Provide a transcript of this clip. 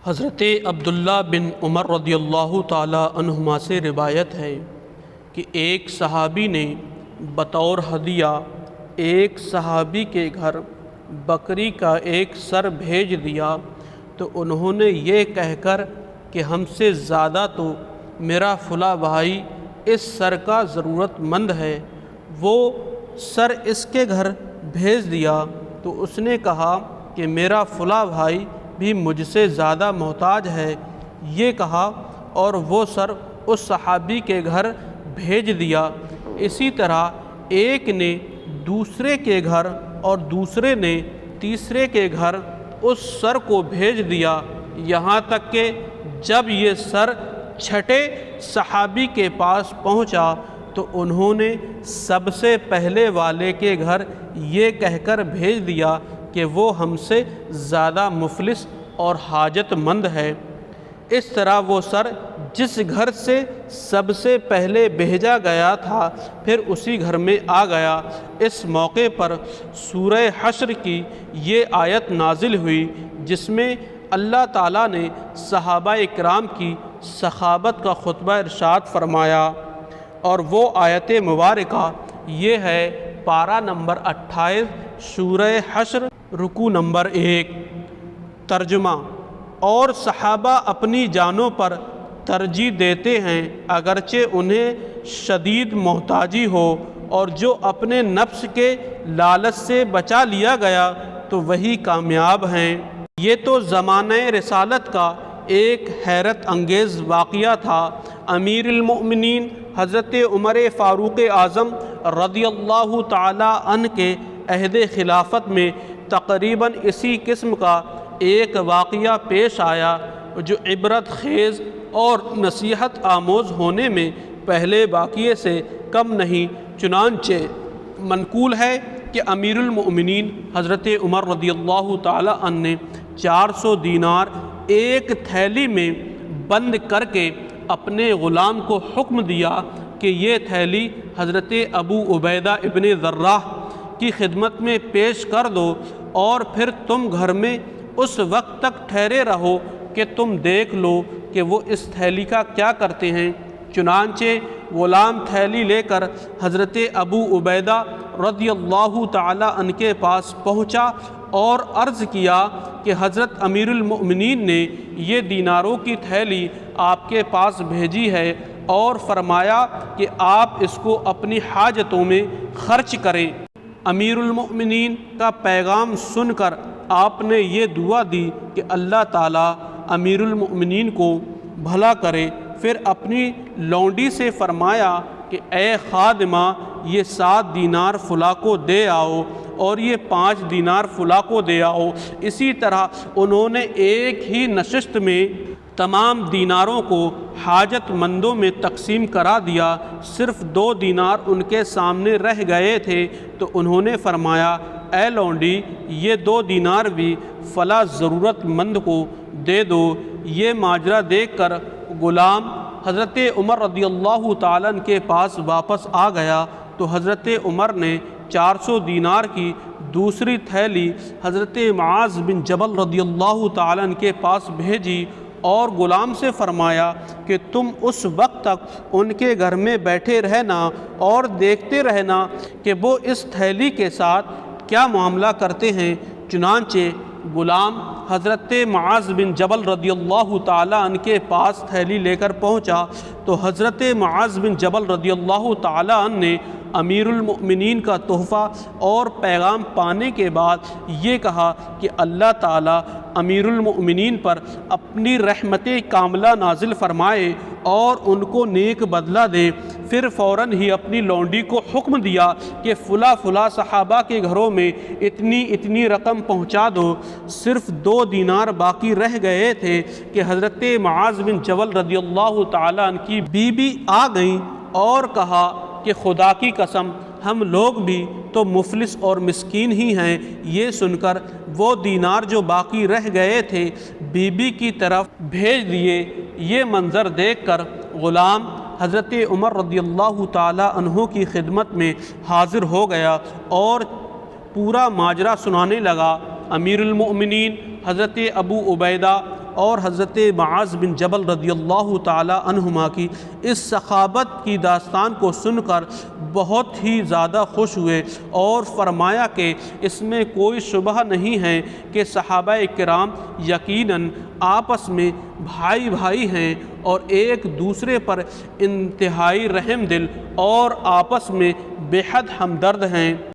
حضرت عبداللہ بن عمر رضی اللہ تعالی عنہما سے روایت ہے کہ ایک صحابی نے بطور ہدیہ ایک صحابی کے گھر بکری کا ایک سر بھیج دیا، تو انہوں نے یہ کہہ کر کہ ہم سے زیادہ تو میرا فلاں بھائی اس سر کا ضرورت مند ہے، وہ سر اس کے گھر بھیج دیا تو اس نے کہا کہ میرا فلاں بھائی بھی مجھ سے زیادہ محتاج ہے، یہ کہا اور وہ سر اس صحابی کے گھر بھیج دیا۔ اسی طرح ایک نے دوسرے کے گھر اور دوسرے نے تیسرے کے گھر اس سر کو بھیج دیا، یہاں تک کہ جب یہ سر چھٹے صحابی کے پاس پہنچا تو انہوں نے سب سے پہلے والے کے گھر یہ کہہ کر بھیج دیا کہ وہ ہم سے زیادہ مفلس اور حاجت مند ہے۔ اس طرح وہ سر جس گھر سے سب سے پہلے بھیجا گیا تھا پھر اسی گھر میں آ گیا۔ اس موقع پر سورہ حشر کی یہ آیت نازل ہوئی جس میں اللہ تعالیٰ نے صحابہ اکرام کی سخاوت کا خطبہ ارشاد فرمایا، اور وہ آیت مبارکہ یہ ہے پارہ نمبر 28 سورہ حشر رکوع نمبر 1۔ ترجمہ: اور صحابہ اپنی جانوں پر ترجیح دیتے ہیں اگرچہ انہیں شدید محتاجی ہو، اور جو اپنے نفس کے لالچ سے بچا لیا گیا تو وہی کامیاب ہیں۔ یہ تو زمانہ رسالت کا ایک حیرت انگیز واقعہ تھا۔ امیر المؤمنین حضرت عمر فاروق اعظم رضی اللہ تعالی عنہ کے عہد خلافت میں تقریباً اسی قسم کا ایک واقعہ پیش آیا جو عبرت خیز اور نصیحت آموز ہونے میں پہلے واقعے سے کم نہیں۔ چنانچہ منقول ہے کہ امیر المؤمنین حضرت عمر رضی اللہ تعالی عنہ نے 400 دینار ایک تھیلی میں بند کر کے اپنے غلام کو حکم دیا کہ یہ تھیلی حضرت ابو عبیدہ ابن جراح کی خدمت میں پیش کر دو، اور پھر تم گھر میں اس وقت تک ٹھہرے رہو کہ تم دیکھ لو کہ وہ اس تھیلی کا کیا کرتے ہیں۔ چنانچہ غلام تھیلی لے کر حضرت ابو عبیدہ رضی اللہ تعالی عنہ کے پاس پہنچا اور عرض کیا کہ حضرت امیر المؤمنین نے یہ دیناروں کی تھیلی آپ کے پاس بھیجی ہے اور فرمایا کہ آپ اس کو اپنی حاجتوں میں خرچ کریں۔ امیر المؤمنین کا پیغام سن کر آپ نے یہ دعا دی کہ اللہ تعالیٰ امیر المؤمنین کو بھلا کرے۔ پھر اپنی لونڈی سے فرمایا کہ اے خادمہ، یہ 7 دینار فلاں کو دے آؤ اور یہ 5 دینار فلاں کو دے آؤ۔ اسی طرح انہوں نے ایک ہی نشست میں تمام دیناروں کو حاجت مندوں میں تقسیم کرا دیا۔ صرف 2 دینار ان کے سامنے رہ گئے تھے تو انہوں نے فرمایا، اے لونڈی، یہ 2 دینار بھی فلاں ضرورت مند کو دے دو۔ یہ ماجرا دیکھ کر غلام حضرت عمر رضی اللہ تعالیٰ عنہ کے پاس واپس آ گیا تو حضرت عمر نے 400 دینار کی دوسری تھیلی حضرت معاذ بن جبل رضی اللہ تعالیٰ عنہ کے پاس بھیجی اور غلام سے فرمایا کہ تم اس وقت تک ان کے گھر میں بیٹھے رہنا اور دیکھتے رہنا کہ وہ اس تھیلی کے ساتھ کیا معاملہ کرتے ہیں۔ چنانچہ غلام حضرت معاذ بن جبل رضی اللہ تعالیٰ عنہ کے پاس تھیلی لے کر پہنچا تو حضرت معاذ بن جبل رضی اللہ تعالیٰ عنہ نے امیر المؤمنین کا تحفہ اور پیغام پانے کے بعد یہ کہا کہ اللہ تعالیٰ امیر المؤمنین پر اپنی رحمت کاملہ نازل فرمائے اور ان کو نیک بدلہ دے۔ پھر فوراً ہی اپنی لونڈی کو حکم دیا کہ فلاں صحابہ کے گھروں میں اتنی رقم پہنچا دو۔ صرف 2 دینار باقی رہ گئے تھے کہ حضرت معاذ بن جبل رضی اللہ تعالیٰ عنہ کی بیوی آ گئیں اور کہا کہ خدا کی قسم ہم لوگ بھی تو مفلس اور مسکین ہی ہیں۔ یہ سن کر وہ دینار جو باقی رہ گئے تھے بیوی کی طرف بھیج دیے۔ یہ منظر دیکھ کر غلام حضرت عمر رضی اللہ تعالی عنہ کی خدمت میں حاضر ہو گیا اور پورا ماجرا سنانے لگا۔ امیر المؤمنین حضرت ابو عبیدہ اور حضرت معاذ بن جبل رضی اللہ تعالی عنہما کی اس سخاوت کی داستان کو سن کر بہت ہی زیادہ خوش ہوئے اور فرمایا کہ اس میں کوئی شبہ نہیں ہے کہ صحابہ کرام یقیناً آپس میں بھائی بھائی ہیں اور ایک دوسرے پر انتہائی رحم دل اور آپس میں بے حد ہمدرد ہیں۔